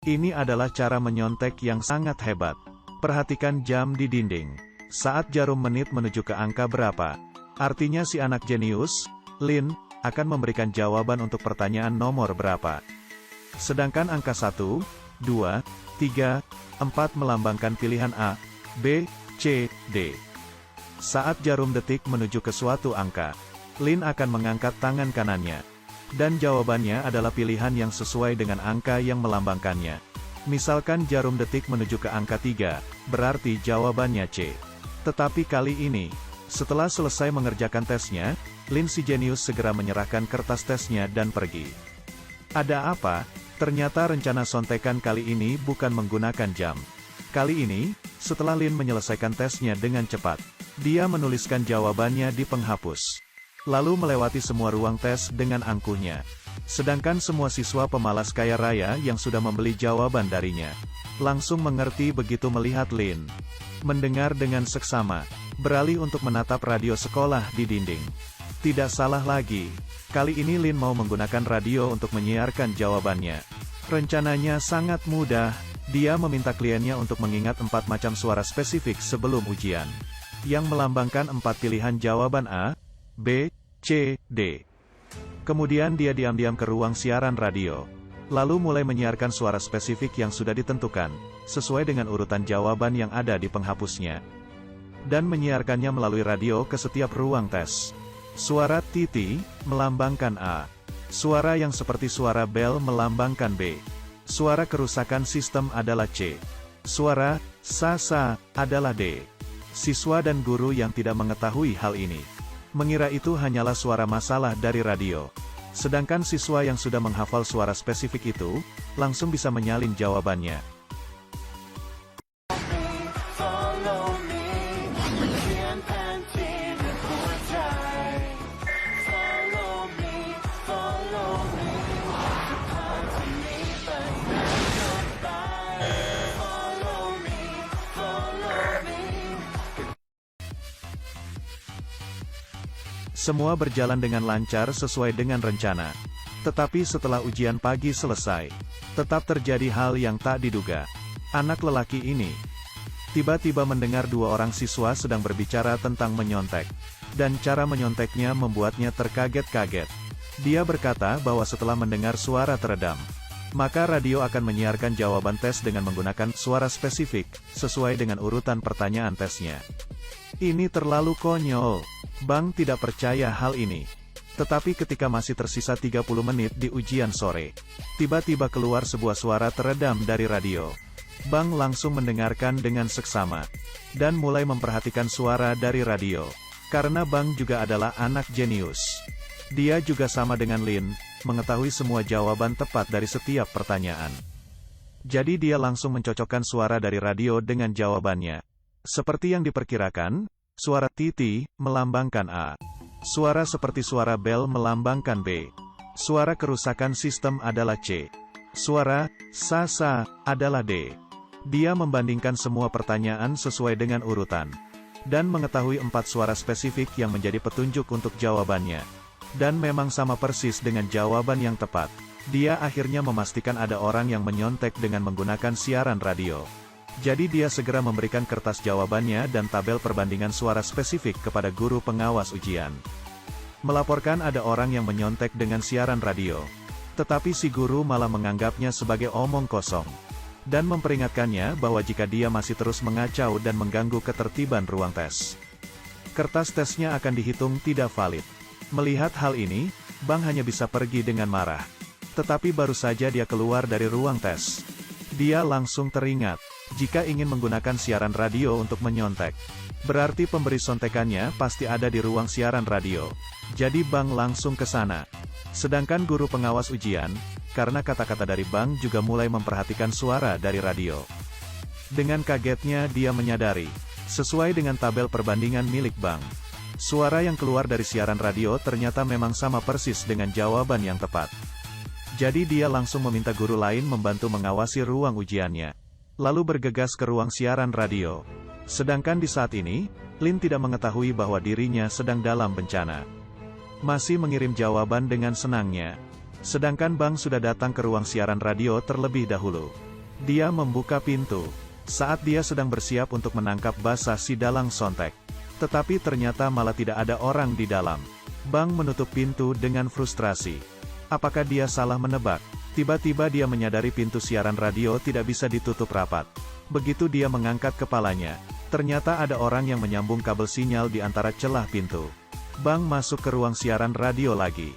Ini adalah cara menyontek yang sangat hebat. Perhatikan jam di dinding. Saat jarum menit menuju ke angka berapa? Artinya si anak jenius, Lin, akan memberikan jawaban untuk pertanyaan nomor berapa. Sedangkan angka 1, 2, 3, 4 melambangkan pilihan A, B, C, D. Saat jarum detik menuju ke suatu angka, Lin akan mengangkat tangan kanannya. Dan jawabannya adalah pilihan yang sesuai dengan angka yang melambangkannya. Misalkan jarum detik menuju ke angka 3, berarti jawabannya C. Tetapi kali ini, setelah selesai mengerjakan tesnya, Lin si jenius segera menyerahkan kertas tesnya dan pergi. Ada apa? Ternyata rencana sontekan kali ini bukan menggunakan jam. Kali ini, setelah Lin menyelesaikan tesnya dengan cepat, dia menuliskan jawabannya di penghapus. Lalu melewati semua ruang tes dengan angkuhnya. Sedangkan semua siswa pemalas kaya raya yang sudah membeli jawaban darinya, langsung mengerti begitu melihat Lin. Mendengar dengan seksama, beralih untuk menatap radio sekolah di dinding. Tidak salah lagi, kali ini Lin mau menggunakan radio untuk menyiarkan jawabannya. Rencananya sangat mudah, dia meminta kliennya untuk mengingat 4 macam suara spesifik sebelum ujian, yang melambangkan 4 pilihan jawaban A, B, C, D. Kemudian dia diam-diam ke ruang siaran radio, lalu mulai menyiarkan suara spesifik yang sudah ditentukan, sesuai dengan urutan jawaban yang ada di penghapusnya. Dan menyiarkannya melalui radio ke setiap ruang tes. Suara titi, melambangkan A. Suara yang seperti suara bel melambangkan B. Suara kerusakan sistem adalah C. Suara sa-sa adalah D. Siswa dan guru yang tidak mengetahui hal ini mengira itu hanyalah suara masalah dari radio. Sedangkan siswa yang sudah menghafal suara spesifik itu, langsung bisa menyalin jawabannya. Semua berjalan dengan lancar sesuai dengan rencana. Tetapi setelah ujian pagi selesai, tetap terjadi hal yang tak diduga. Anak lelaki ini tiba-tiba mendengar 2 orang siswa sedang berbicara tentang menyontek. Dan cara menyonteknya membuatnya terkaget-kaget. Dia berkata bahwa setelah mendengar suara teredam, maka radio akan menyiarkan jawaban tes dengan menggunakan suara spesifik, sesuai dengan urutan pertanyaan tesnya. Ini terlalu konyol. Bang tidak percaya hal ini. Tetapi ketika masih tersisa 30 menit di ujian sore, tiba-tiba keluar sebuah suara teredam dari radio. Bang langsung mendengarkan dengan seksama, dan mulai memperhatikan suara dari radio. Karena Bang juga adalah anak jenius. Dia juga sama dengan Lin, mengetahui semua jawaban tepat dari setiap pertanyaan. Jadi dia langsung mencocokkan suara dari radio dengan jawabannya. Seperti yang diperkirakan, suara titi melambangkan A. Suara seperti suara bel melambangkan B. Suara kerusakan sistem adalah C. Suara sa-sa adalah D. Dia membandingkan semua pertanyaan sesuai dengan urutan, dan mengetahui 4 suara spesifik yang menjadi petunjuk untuk jawabannya. Dan memang sama persis dengan jawaban yang tepat. Dia akhirnya memastikan ada orang yang menyontek dengan menggunakan siaran radio. Jadi dia segera memberikan kertas jawabannya dan tabel perbandingan suara spesifik kepada guru pengawas ujian. Melaporkan ada orang yang menyontek dengan siaran radio. Tetapi si guru malah menganggapnya sebagai omong kosong. Dan memperingatkannya bahwa jika dia masih terus mengacau dan mengganggu ketertiban ruang tes, kertas tesnya akan dihitung tidak valid. Melihat hal ini, Bang hanya bisa pergi dengan marah. Tetapi baru saja dia keluar dari ruang tes, dia langsung teringat, jika ingin menggunakan siaran radio untuk menyontek, berarti pemberi sontekannya pasti ada di ruang siaran radio. Jadi Bang langsung ke sana. Sedangkan guru pengawas ujian, karena kata-kata dari Bang juga mulai memperhatikan suara dari radio. Dengan kagetnya dia menyadari, sesuai dengan tabel perbandingan milik Bang, suara yang keluar dari siaran radio ternyata memang sama persis dengan jawaban yang tepat. Jadi dia langsung meminta guru lain membantu mengawasi ruang ujiannya, lalu bergegas ke ruang siaran radio. Sedangkan di saat ini, Lin tidak mengetahui bahwa dirinya sedang dalam bencana. Masih mengirim jawaban dengan senangnya. Sedangkan Bang sudah datang ke ruang siaran radio terlebih dahulu. Dia membuka pintu. Saat dia sedang bersiap untuk menangkap basah si dalang sontek. Tetapi ternyata malah tidak ada orang di dalam. Bang menutup pintu dengan frustrasi. Apakah dia salah menebak? Tiba-tiba dia menyadari pintu siaran radio tidak bisa ditutup rapat. Begitu dia mengangkat kepalanya, ternyata ada orang yang menyambung kabel sinyal di antara celah pintu. Bang masuk ke ruang siaran radio lagi.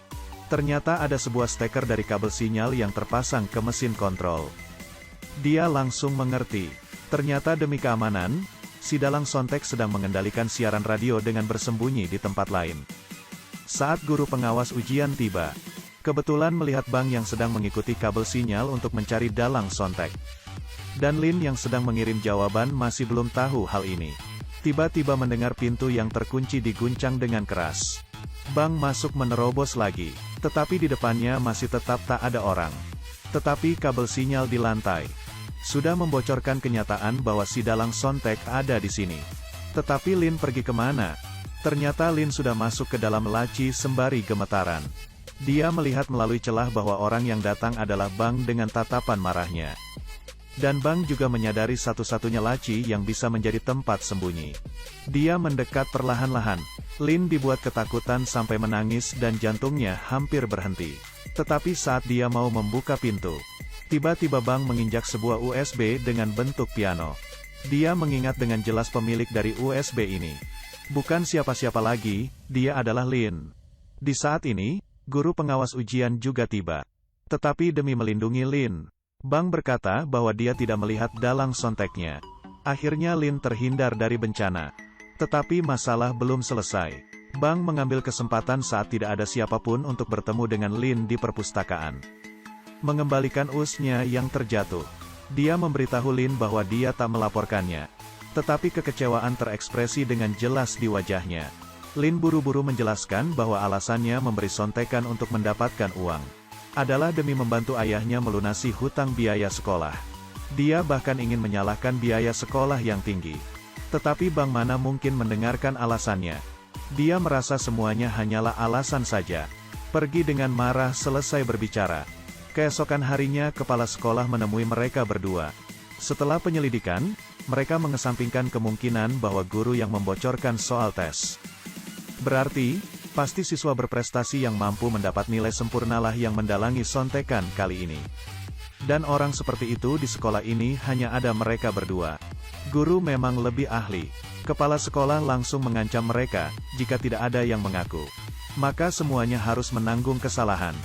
Ternyata ada sebuah steker dari kabel sinyal yang terpasang ke mesin kontrol. Dia langsung mengerti. Ternyata demi keamanan, si dalang sontek sedang mengendalikan siaran radio dengan bersembunyi di tempat lain. Saat guru pengawas ujian tiba, kebetulan melihat Bang yang sedang mengikuti kabel sinyal untuk mencari dalang sontek. Dan Lin yang sedang mengirim jawaban masih belum tahu hal ini. Tiba-tiba mendengar pintu yang terkunci diguncang dengan keras. Bang masuk menerobos lagi, tetapi di depannya masih tetap tak ada orang. Tetapi kabel sinyal di lantai sudah membocorkan kenyataan bahwa si dalang sontek ada di sini. Tetapi Lin pergi kemana? Ternyata Lin sudah masuk ke dalam laci sembari gemetaran. Dia melihat melalui celah bahwa orang yang datang adalah Bang dengan tatapan marahnya. Dan Bang juga menyadari satu-satunya laci yang bisa menjadi tempat sembunyi. Dia mendekat perlahan-lahan. Lin dibuat ketakutan sampai menangis dan jantungnya hampir berhenti. Tetapi saat dia mau membuka pintu, tiba-tiba Bang menginjak sebuah USB dengan bentuk piano. Dia mengingat dengan jelas pemilik dari USB ini. Bukan siapa-siapa lagi, dia adalah Lin. Di saat ini, guru pengawas ujian juga tiba. Tetapi demi melindungi Lin, Bang berkata bahwa dia tidak melihat dalang sonteknya. Akhirnya Lin terhindar dari bencana. Tetapi masalah belum selesai. Bang mengambil kesempatan saat tidak ada siapapun untuk bertemu dengan Lin di perpustakaan. Mengembalikan usnya yang terjatuh. Dia memberitahu Lin bahwa dia tak melaporkannya. Tetapi kekecewaan terekspresi dengan jelas di wajahnya. Lin buru-buru menjelaskan bahwa alasannya memberi sontekan untuk mendapatkan uang adalah demi membantu ayahnya melunasi hutang biaya sekolah. Dia bahkan ingin menyalahkan biaya sekolah yang tinggi. Tetapi Bang mana mungkin mendengarkan alasannya. Dia merasa semuanya hanyalah alasan saja. Pergi dengan marah selesai berbicara. Keesokan harinya kepala sekolah menemui mereka berdua. Setelah penyelidikan, mereka mengesampingkan kemungkinan bahwa guru yang membocorkan soal tes. Berarti, pasti siswa berprestasi yang mampu mendapat nilai sempurnalah yang mendalangi sontekan kali ini. Dan orang seperti itu di sekolah ini hanya ada mereka berdua. Guru memang lebih ahli. Kepala sekolah langsung mengancam mereka, jika tidak ada yang mengaku, maka semuanya harus menanggung kesalahan.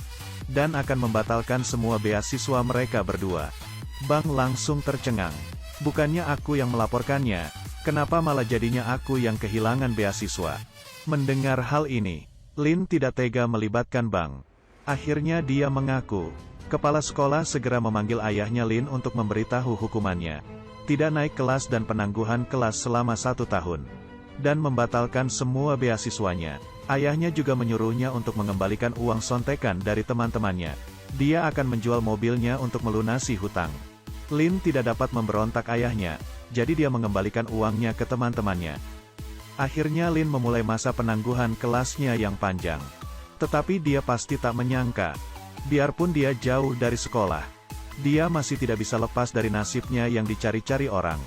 Dan akan membatalkan semua beasiswa mereka berdua. Bang langsung tercengang. Bukannya aku yang melaporkannya, kenapa malah jadinya aku yang kehilangan beasiswa? Mendengar hal ini, Lin tidak tega melibatkan Bang. Akhirnya dia mengaku. Kepala sekolah segera memanggil ayahnya Lin untuk memberitahu hukumannya. Tidak naik kelas dan penangguhan kelas selama 1 tahun. Dan membatalkan semua beasiswanya. Ayahnya juga menyuruhnya untuk mengembalikan uang sontekan dari teman-temannya. Dia akan menjual mobilnya untuk melunasi hutang. Lin tidak dapat memberontak ayahnya, jadi dia mengembalikan uangnya ke teman-temannya. Akhirnya Lin memulai masa penangguhan kelasnya yang panjang. Tetapi dia pasti tak menyangka. Biarpun dia jauh dari sekolah, dia masih tidak bisa lepas dari nasibnya yang dicari-cari orang.